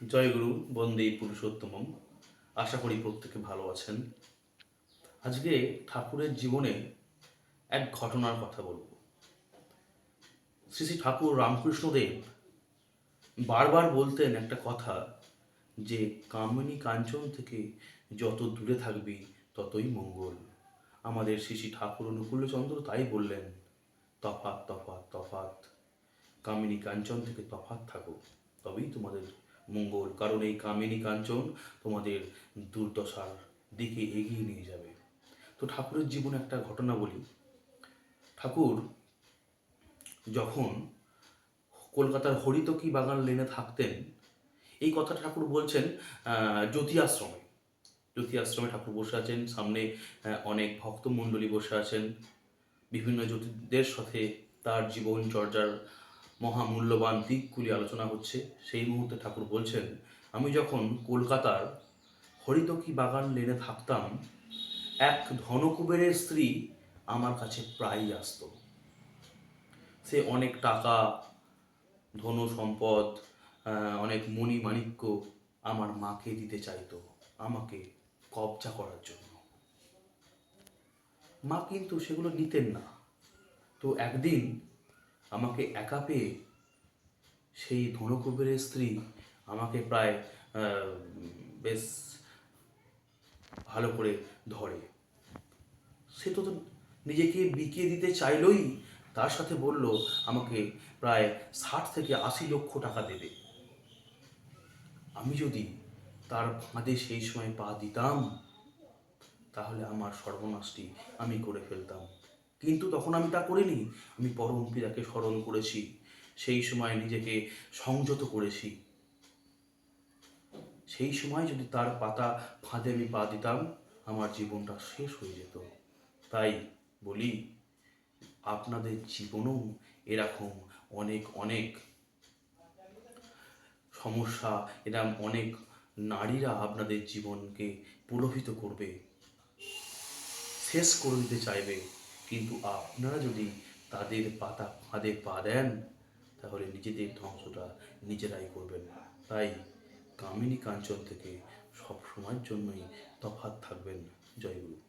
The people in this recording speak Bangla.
জয়গুরু বন্দে পুরুষোত্তমম। আশা করি প্রত্যেকে ভালো আছেন। আজকে ঠাকুরের জীবনে এক ঘটনার কথা বলব। শ্রী শ্রী ঠাকুর রামকৃষ্ণদেব বারবার বলতেন একটা কথা, যে কামিনী কাঞ্চন থেকে যত দূরে থাকবি ততই মঙ্গল। আমাদের শ্রী শ্রী ঠাকুর অনুকূলচন্দ্র তাই বললেন, তফাৎ তফাৎ তফাৎ। কামিনী কাঞ্চন থেকে তফাৎ থাকো, তবেই তোমাদের মঙ্গল। কারণ এই কামিনী কাঞ্চন তোমাদের দুর্দশার দিকে এগিয়ে নিয়ে যাবে। তো ঠাকুরের জীবনে একটা ঘটনা বলি। ঠাকুর যখন কলকাতার হরিতকি বাগান লেনে থাকতেন, এই কথা ঠাকুর বলছেন জ্যোতি আশ্রমে। জ্যোতি আশ্রমে ঠাকুর বসে আছেন, সামনে অনেক ভক্তমণ্ডলী বসে আছেন। বিভিন্ন জ্যোতিদের সাথে তার জীবন চর্যার মহামূল্যবান দিকগুলি আলোচনা হচ্ছে। সেই মুহূর্তে ঠাকুর বলছেন, আমি যখন কলকাতার হরিতকি বাগান লেনে থাকতাম, এক ধনকুবেরের স্ত্রী আমার কাছে প্রায়ই আসতো। সে অনেক টাকা, ধন সম্পদ, অনেক মণি মাণিক্য আমার মাকে দিতে চাইতো, আমাকে কবজা করার জন্য। মা কিন্তু সেগুলো নিতেন না। তো একদিন আমাকে একা পেয়ে সেই ধনকুবেরের স্ত্রী আমাকে প্রায় বেশ ভালো করে ধরে। সে তো নিজেকে বিকিয়ে দিতে চাইলই, তার সাথে বলল আমাকে প্রায় 60 থেকে 80 লক্ষ টাকা দেবে। আমি যদি তার ফাঁদে সেই সময় পা দিতাম, তাহলে আমার সর্বনাশটি আমি করে ফেলতাম। কিন্তু তখন আমি তা করিনি। আমি পরম পিতাকে স্মরণ করেছি, সেই সময় নিজেকে সংযত করেছি। সেই সময় যদি তার ফাঁদে আমি পা দিতাম, আমার জীবনটা শেষ হয়ে যেত। তাই বলি, আপনাদের জীবনেও এরকম অনেক অনেক সমস্যা, এরকম অনেক নারীরা আপনাদের জীবনকে প্রলোভিত করবে, শেষ করে দিতে চাইবে। কিন্তু আপনারা যদি তাদের ফাঁদে পা দেন, তাহলে নিজেদের ধ্বংসটা নিজেরাই করবেন। তাই কামিনী কাঞ্চন থেকে সব সময়ের জন্যই তফাৎ থাকবেন। জয় গুরু।